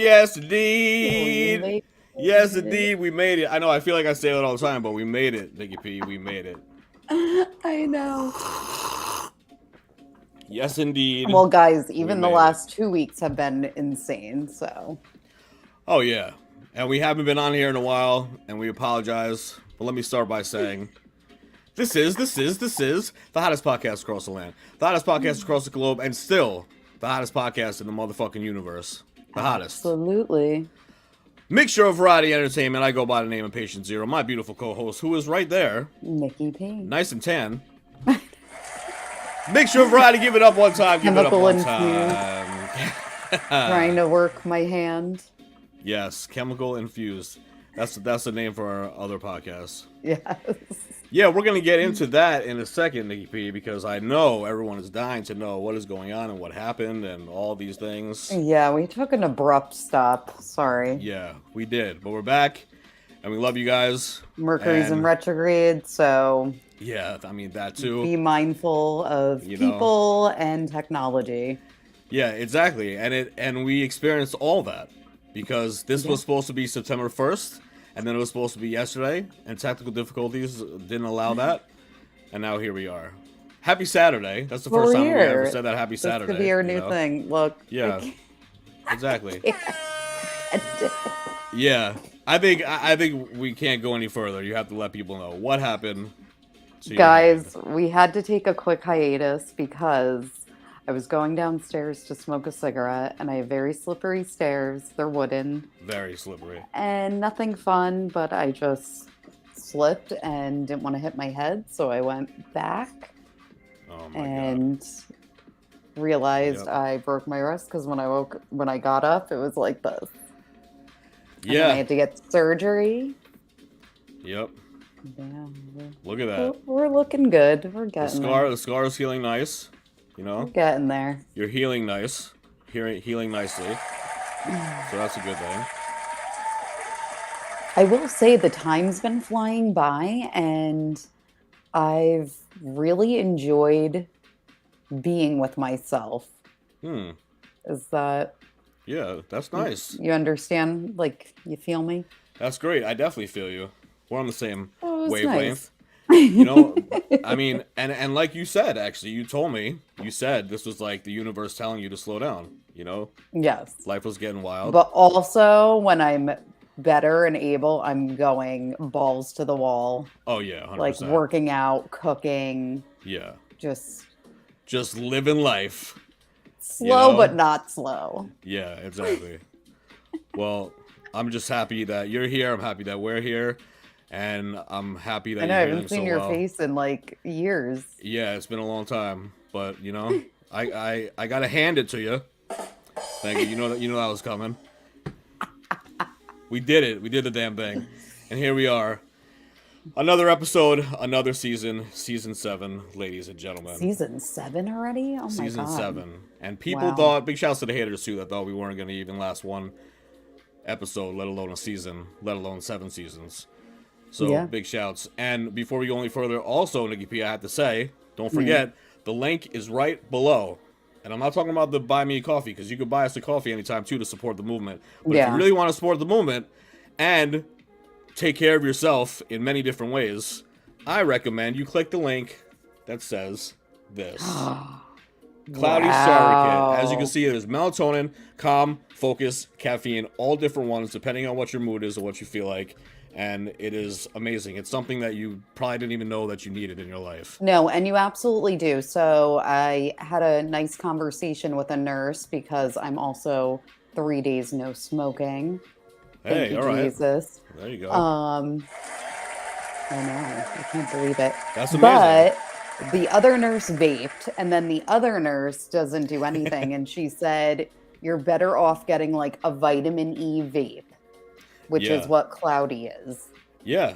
Yes, We indeed. made Yes, it. indeed. We made it. I know. I feel like I say it all the time, but we made it, Nikki P. We made it. I know. Yes, indeed. Well, guys, We even the made it. last 2 weeks have been insane. So, Oh, yeah. And we haven't been on here in a while, and we apologize. But let me start by saying this is the hottest podcast across the land. The hottest podcast across the globe, and still the hottest podcast in the motherfucking universe. The hottest. absolutely. Mixture of variety entertainment. I go by the name of Patient Zero, my beautiful co-host, who is right there, Nikki P. nice and tan. Mixture of variety. Give it up one time. Give it up Chemical one infused. time. Trying to work my hand. Yes, chemical infused. That's the name for our other podcast. Yes. Yeah, we're gonna get into that in a second, Nikki P, because I know everyone is dying to know what is going on and what happened and all these things. Yeah, we took an abrupt stop. Sorry. Yeah, we did, but we're back, and we love you guys. Mercury's in And retrograde, so yeah, I mean that too. be mindful of You know. people and technology. Yeah, exactly, and we experienced all that because this was supposed to be September 1st, and then it was supposed to be yesterday, and technical difficulties didn't allow that, and now here we are. Happy Saturday! That's the first We're time we ever here. said that. Happy This Saturday. could be our you new know? thing. Look. Yeah, exactly. I Yeah, I think we can't go any further. You have to let people know what happened. To your Guys, hand. we had to take a quick hiatus because I was going downstairs to smoke a cigarette and I have very slippery stairs. They're wooden Very slippery. and nothing fun, but I just slipped and didn't want to hit my head. So I went back Oh my god. and realized Yep. I broke my wrist because when I got up, it was like this. And then I Yeah. had to get surgery. Yep. Yeah, Look at that. we're looking good. We're The getting there. the scar is healing nice. You We're know, getting there. you're healing nice. Healing nicely. So that's a good thing. I will say the time's been flying by, and I've really enjoyed being with myself. Hmm. Is that Yeah, that's nice. you understand? Like, you feel me? That's great. I definitely feel you. We're on the same Oh, it was wavelength. nice. You know, I mean, and like you said, actually, you told me, you said this was like the universe telling you to slow down. You know, Yes. life was getting wild. But also, when I'm better and able, I'm going balls to the wall, Oh yeah, 100%. like working out, cooking, Yeah, just just living life. slow know? but not slow. Yeah, exactly. Well, I'm just happy that you're here. I'm happy that we're here, and I'm happy that I know you're I healing haven't so seen your well. face in like years. Yeah, it's been a long time, but you know, I gotta hand it to you. Thank you. You know that was coming. We did it. We did the damn thing, and here we are. Another episode, another season 7, ladies and gentlemen. Season 7 already? Oh my Season god. 7, and people Wow. thought. Big shouts to the haters too that thought we weren't gonna even last one episode, let alone a season, let alone 7 seasons. So Yeah. big shouts. And before we go any further, also Nikki P, I have to say, don't forget the link is right below. And I'm not talking about the buy me a coffee because you could buy us a coffee anytime too to support the movement. But if Yeah. you really want to support the movement and take care of yourself in many different ways, I recommend you click the link that says this. Cloudy Starter Kit. As you can see, there's melatonin, calm, focus, caffeine, all different ones depending on what your mood is or what you feel like. And it is amazing. It's something that you probably didn't even know that you needed in your life. No, and you absolutely do. So I had a nice conversation with a nurse because I'm also 3 days no smoking. Thank Hey, you, all right. Jesus. There you go. I know. I can't believe it. That's amazing. But the other nurse vaped, and then the other nurse doesn't do anything. And she said, you're better off getting like a vitamin E vape, which is Yeah. what Cloudy is. Yeah.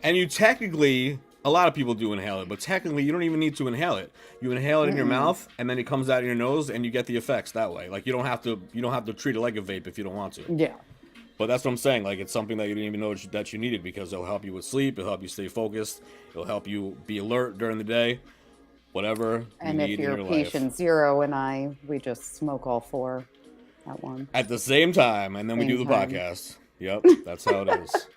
And you technically, a lot of people do inhale it, but technically you don't even need to inhale it. You inhale it in your mouth, and then it comes out of your nose, and you get the effects that way. Like you don't have to treat it like a vape if you don't want to. Yeah. But that's what I'm saying. Like, it's something that you didn't even know that you needed because it'll help you with sleep. It'll help you stay focused. It'll help you be alert during the day. Whatever you And need if in you're your patient life. zero and we just smoke all 4. that one. At the same time, and then we do the Same time. podcast. Yep, that's how it is.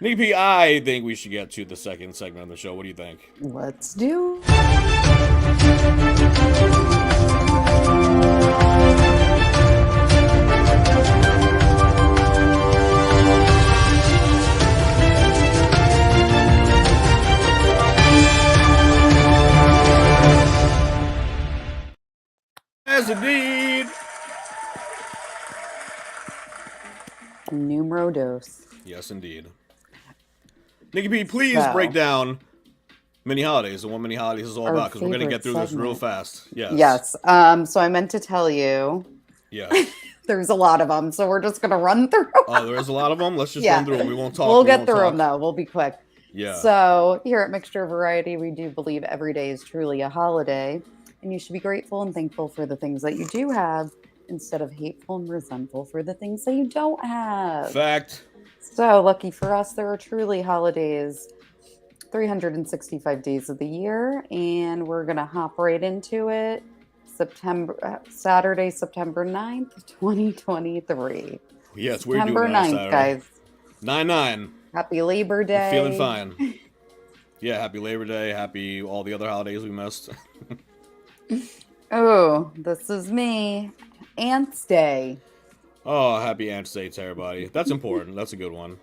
Nikki P, I think we should get to the second segment of the show. What do you think? Let's do. Yes, indeed. Numero dos. Yes, indeed. Nikki P, please So- break down mini holidays and what mini holidays is all Our about, because we're going to get favorite through this real segment. fast. Yes. Yes. So I meant to tell you, Yeah. there's a lot of them, so we're just gonna run through. Oh, there is a lot of them? Let's just Yeah. run through them. We won't talk. We'll we get won't through talk. them though. We'll be quick. Yeah. So here at Mixture Variety, we do believe every day is truly a holiday, and you should be grateful and thankful for the things that you do have, instead of hateful and resentful for the things that you don't have. Fact. So lucky for us, there are truly holidays 365 days of the year, and we're gonna hop right into it. Saturday, September 9th, 2023. Yeah, it's weird September doing that on 9th, Saturday. guys. 9/9. Happy Labor Day. I'm feeling fine. Yeah, happy Labor Day. Happy all the other holidays we missed. Oh, this is me. Ants Day. Oh, happy Ants Day to everybody. That's important. That's a good one.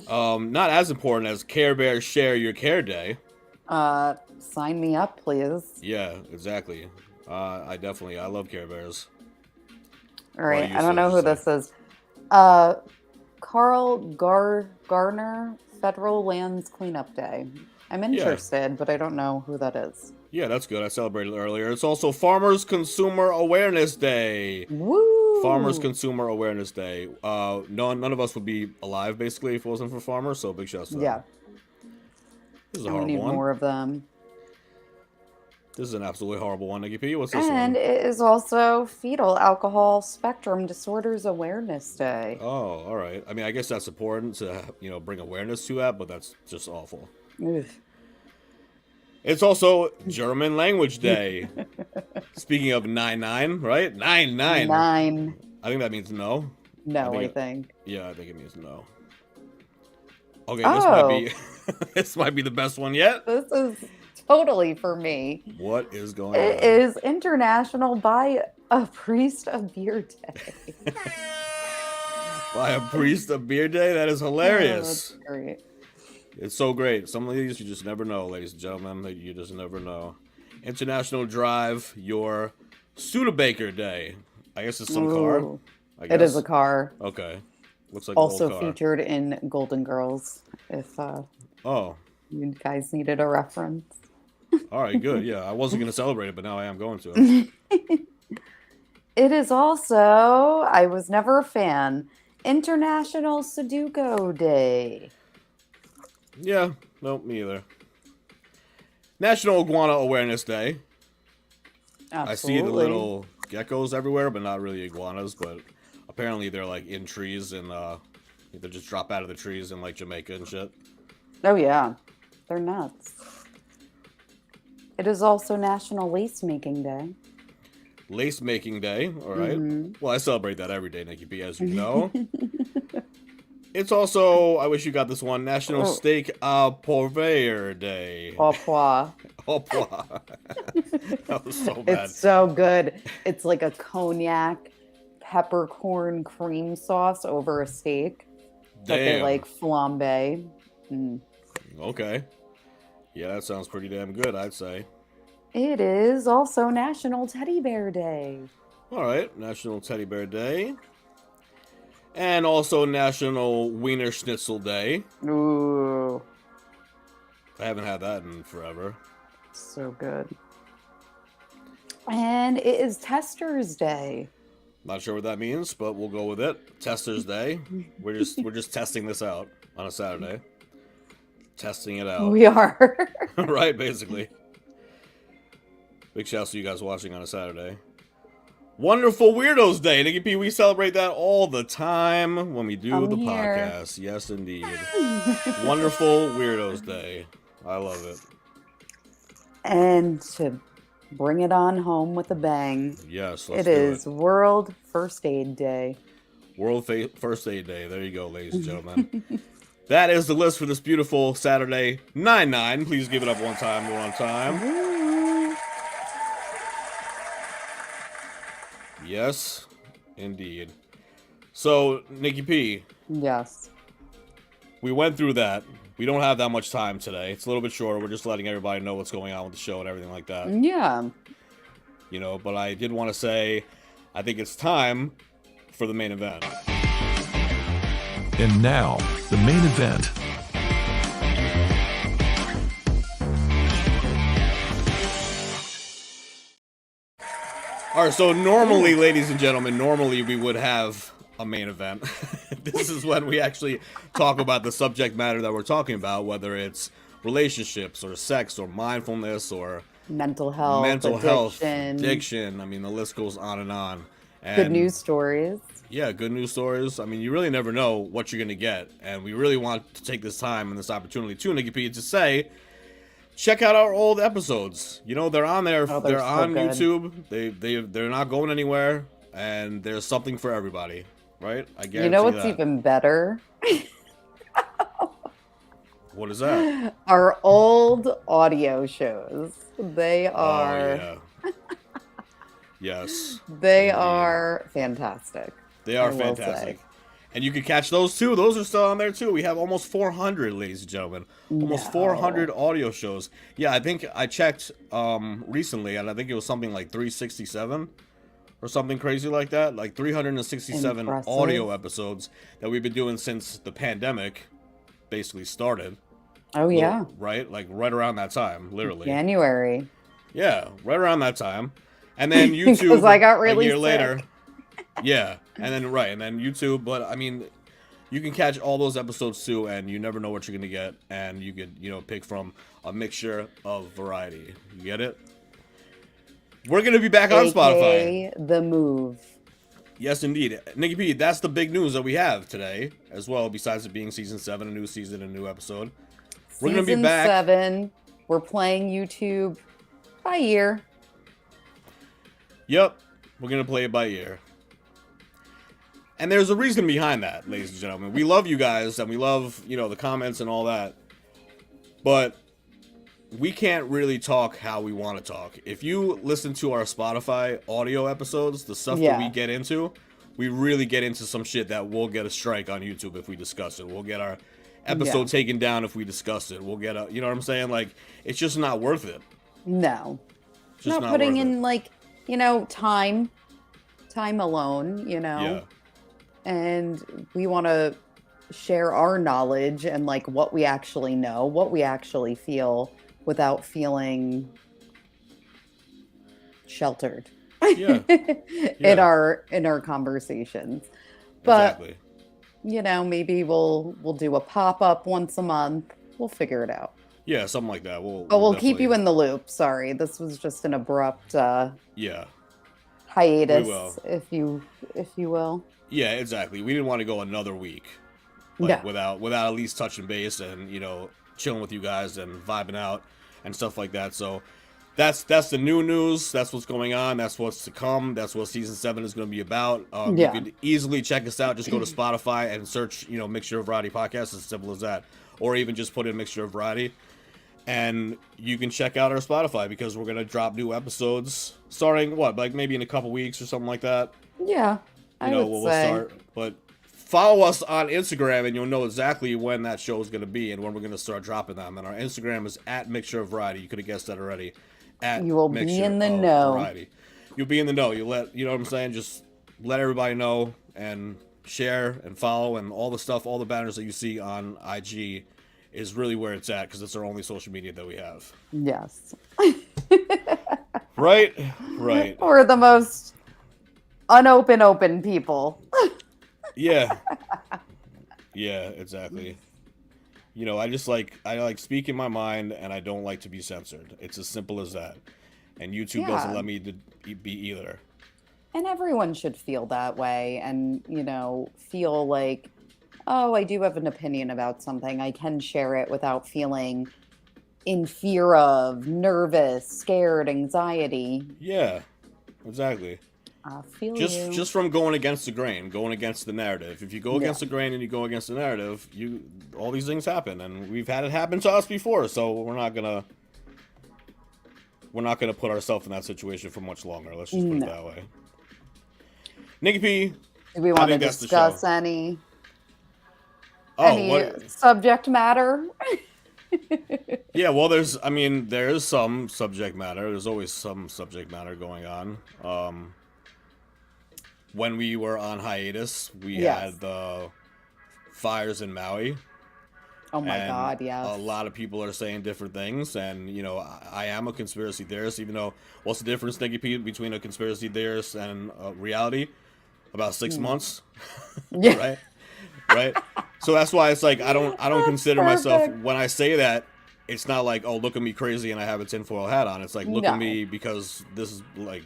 Not as important as Care Bear Share Your Care Day. Sign me up, please. Yeah, exactly. I love Care Bears. All right, you I don't know say? who this is. Carl Garner Federal Lands Cleanup Day. I'm interested, but I don't know who that is. Yeah, that's good. I celebrated earlier. It's also Farmers Consumer Awareness Day. Woo! Farmers Consumer Awareness Day. None of us would be alive, basically, if it wasn't for farmers, so big shouts to them. Yeah, This is a and we horrible need one. more of them. This is an absolutely horrible one, Nikki P. What's this And one? it is also Fetal Alcohol Spectrum Disorders Awareness Day. Oh, all right. I mean, I guess that's important to, bring awareness to that, but that's just awful. Ugh. It's also German Language Day. Speaking of 9/9, right? 9/9. 9. I think that means no. No, I I think think. Yeah, I think it means no. Okay, this might Oh. be this might be the best one yet. This is totally for me. What is going It on? is International Buy a Priest a Beer Day. By a priest a beer day? That is hilarious. Oh, that's great. It's so great. Some of these you just never know, ladies and gentlemen. That you just never know. International Drive Your Studebaker Day. I guess it's some car. Ooh, I guess. it is a car. Okay. Looks like Also an old car. featured in Golden Girls, if Oh, you guys needed a reference. all right, good. Yeah, I wasn't gonna celebrate it, but now I am going to. It is also, I was never a fan, International Sudoku Day. Yeah, no, me either. National Iguana Awareness Day. Absolutely. I see the little geckos everywhere, but not really iguanas. But apparently they're like in trees and they just drop out of the trees in like Jamaica and shit. Oh, yeah. They're nuts. It is also National Lace Making Day. Lace Making Day, all right. Mhm. Well, I celebrate that every day, Nikki B, as you know. It's also, I wish you got this one, National Oh. Steak au Purveyor Day. Au pois. Au pois. That was so bad. It's so good. It's like a cognac peppercorn cream sauce over a steak that they Damn. like flambe. Mm. Okay. Yeah, that sounds pretty damn good, I'd say. It is also National Teddy Bear Day. All right, National Teddy Bear Day. And also National Wiener Schnitzel Day. Ooh, I haven't had that in forever. so good. And it is Testers Day. Not sure what that means, but we'll go with it. Testers Day. We're just testing this out on a Saturday. Testing it out. We are. Right, basically. Big shouts to you guys watching on a Saturday. Wonderful Weirdos Day. Nikki P, we celebrate that all the time when we do I'm the here. podcast. Yes, indeed. Wonderful Weirdos Day. I love it. And to Bring it on home with a bang. Yes, let's It do is it. World First Aid Day. First Aid Day. There you go, ladies and gentlemen. That is the list for this beautiful Saturday 9/9. Please give it up one time. Woo. Yes, indeed. So, Nikki P, Yes. we went through that. We don't have that much time today. It's a little bit shorter. We're just letting everybody know what's going on with the show and everything like that. Yeah. You know, but I did want to say, I think it's time for the main event. And now, the main event. All right, so normally, ladies and gentlemen, normally we would have a main event. This is when we actually talk about the subject matter that we're talking about, whether it's relationships or sex or mindfulness or Mental health, addiction. I mean, the list goes on and on. And good news stories. Yeah, good news stories. I mean, you really never know what you're going to get. And we really want to take this time and this opportunity to, Nikki P, to say, check out our old episodes. You know, they're on there. Oh, they're so on good. YouTube. They're not going anywhere. And there's something for everybody, right? I guarantee You know what's that. even better? What is that? Our old audio shows. They are Oh, yeah. Yes. they Indeed. are fantastic. They are I will fantastic. say. And you can catch those too. Those are still on there too. We have almost 400, ladies and gentlemen. Almost No. 400 audio shows. Yeah, I think I checked recently, and I think it was something like 367 or something crazy like that. Like 367 Impressive. audio episodes that we've been doing since the pandemic basically started. Oh yeah. Right? Like right around that time, literally. January. Yeah, right around that time. And then YouTube 'Cause I got really a year sick. later. Yeah. And then and then YouTube, but I mean, you can catch all those episodes too, and you never know what you're gonna get, and you could, pick from a mixture of variety. You get it? We're gonna be back on Spotify. AKA The Move. Yes, indeed. Nikki P, that's the big news that we have today as well, besides it being season 7, a new season, a new episode. We're gonna be Season back. 7. We're playing YouTube by year. Yep, we're gonna play it by ear. And there's a reason behind that, ladies and gentlemen. We love you guys, and we love, the comments and all that. But we can't really talk how we want to talk. If you listen to our Spotify audio episodes, the stuff that Yeah. we get into, we really get into some shit that will get a strike on YouTube if we discuss it. We'll get our episode taken down if we discuss it. We'll get a, you know what I'm saying? Like, it's just not worth it. No. It's just Not putting worth in time alone, Yeah. And we want to share our knowledge and what we actually know, what we actually feel without feeling sheltered Yeah. in our conversations. But Exactly. maybe we'll do a pop-up once a month. We'll figure it out. Yeah, something like that. But we'll keep you in the loop. Sorry, this was just an abrupt Yeah. hiatus, We will. if you will. Yeah, exactly. We didn't want to go another week No. without at least touching base and chilling with you guys and vibing out and stuff like that. So that's the new news. That's what's going on. That's what's to come. That's what season 7 is going to be about. Yeah. You could easily check us out. Just go to Spotify and search Mixture of Variety Podcast. It's as simple as that. Or even just put in Mixture of Variety. And you can check out our Spotify because we're going to drop new episodes starting, maybe in a couple weeks or something like that. Yeah, I would We'll say. start. But follow us on Instagram and you'll know exactly when that show is going to be and when we're going to start dropping them. And our Instagram is at Mixture of Variety. You could have guessed that already. At You will be Mixture in the of know. Variety. You'll be in the know. You know what I'm saying? Just let everybody know and share and follow and all the stuff, all the banners that you see on IG is really where it's at because it's our only social media that we have. Yes. Right? Right. We're the most open people. Yeah. Yeah, exactly. I like speaking my mind and I don't like to be censored. It's as simple as that. And YouTube doesn't Yeah. let me be either. And everyone should feel that way and, feel like, oh, I do have an opinion about something. I can share it without feeling in fear of, nervous, scared, anxiety. Yeah, exactly. I feel Just you. just from going against the grain, going against the narrative. If you go against the grain and you go against the narrative, all these things happen, and we've had it happen to us before. So we're not gonna put ourselves in that situation for much longer. Let's just put it that way. Nikki P. Do we I want to think that's the discuss show. any Oh, subject matter? yeah, well, there is some subject matter. There's always some subject matter going on. When we were on hiatus, we Yes. had the fires in Maui. Oh my And God, yes. a lot of people are saying different things, and I am a conspiracy theorist. Even though, what's the difference, Nikki P, between a conspiracy theorist and reality? About 6 months, Yeah. right. So that's why it's like I don't consider myself, perfect. when I say that, it's not like, oh, look at me crazy and I have a tinfoil hat on. It's like, look at No. me because this is like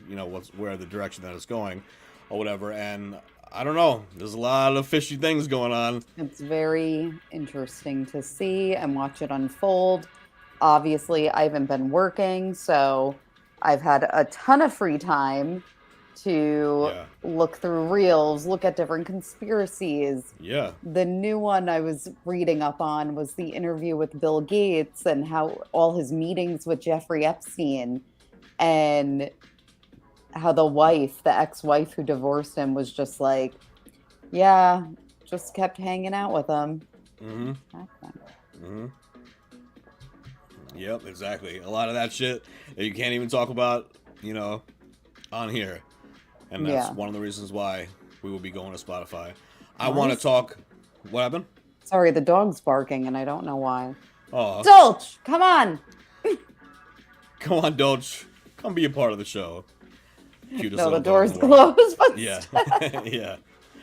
where the direction that it's going, or whatever. And I don't know. There's a lot of fishy things going on. It's very interesting to see and watch it unfold. Obviously, I haven't been working, so I've had a ton of free time to Yeah. look through reels, look at different conspiracies. Yeah. The new one I was reading up on was the interview with Bill Gates and how all his meetings with Jeffrey Epstein, and how the ex-wife who divorced him, was just like, yeah, just kept hanging out with him. Mm-hmm. Okay. Mm-hmm. Yep, exactly. A lot of that shit that you can't even talk about, on here. And that's Yeah. one of the reasons why we will be going to Spotify. I want to talk. What happened? Sorry, the dog's barking and I don't know why. Oh, Dolch, come on. come on, Dolch. Come be a part of the show. Cutest No, the little dog door's in the world. closed. But Yeah. Yeah.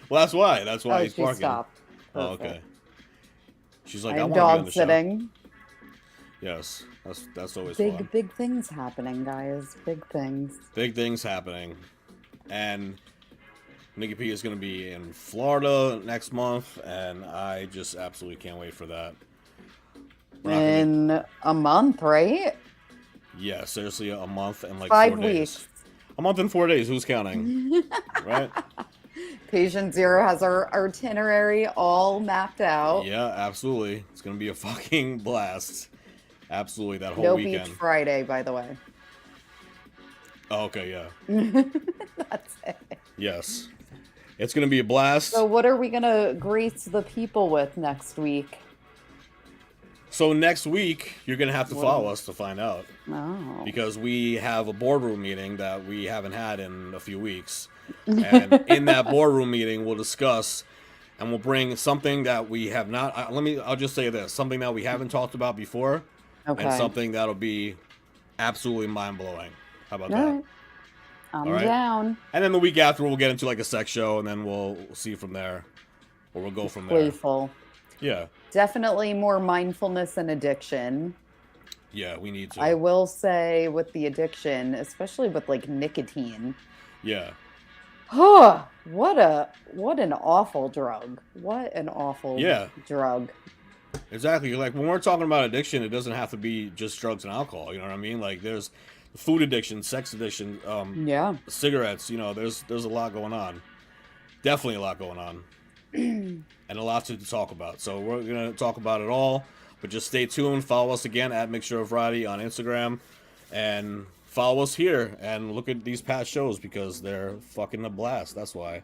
Well, that's why. That's why oh, he's she barking. stopped. Oh, Perfect. okay. She's like, I I'm want to be on dog the show. sitting. Yes, that's always Big, fun. big things happening, guys. Big things. Big things happening. And Nikki P is going to be in Florida next month, and I just absolutely can't wait for that. We're not gonna In a month, right? Yeah, seriously, a month and like 5 4 days. weeks. A month and 4 days. Who's counting? Right? Patient Zero has our itinerary all mapped out. Yeah, absolutely. It's gonna be a fucking blast. Absolutely, that whole No weekend. Beach Friday, by the way. Oh, okay, yeah. That's it. Yes. It's gonna be a blast. So what are we going to grace the people with next week? So next week, you're gonna have to follow us to find out. Oh. Because we have a boardroom meeting that we haven't had in a few weeks. And in that boardroom meeting, we'll discuss and we'll bring something that we have not. I'll just say this: something that we haven't talked about before, Okay. and something that'll be absolutely mind blowing. How about All that? right. I'm All right. down. And then the week after, we'll get into like a sex show, and then we'll see from there, or we'll go from there. Playful. Yeah, Definitely more mindfulness and addiction. yeah, we need to. I will say with the addiction, especially with like nicotine. Yeah, Oh, what an awful drug. What an awful Yeah. drug. exactly. Like when we're talking about addiction, it doesn't have to be just drugs and alcohol. You know what I mean? Like there's food addiction, sex addiction, Yeah. cigarettes. There's a lot going on. Definitely a lot going on, and a lot to talk about. So we're gonna talk about it all. But just stay tuned. Follow us again at Mixture of Variety on Instagram, and follow us here and look at these past shows because they're fucking a blast. That's why.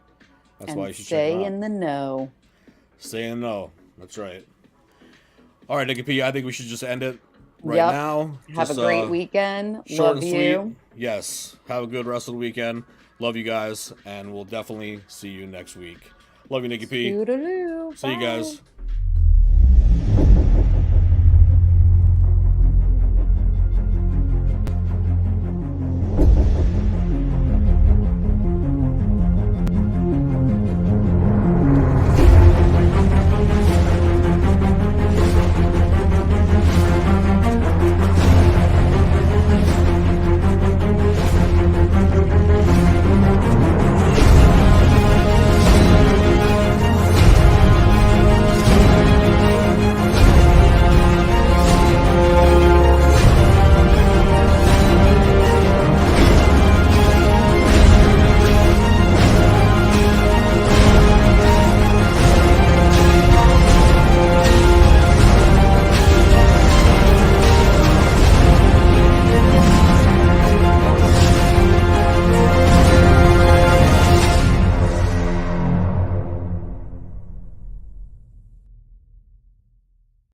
That's why you And should check them stay out. in the know. Stay in the know. That's right. All right, Nikki P. I think we should just end it right Yep. now. Have Just, a great weekend. Short Love and you. sweet. Yes. Have a good rest of the weekend. Love you guys, and we'll definitely see you next week. Love you, Nikki P. Toodaloo. See you Bye. guys.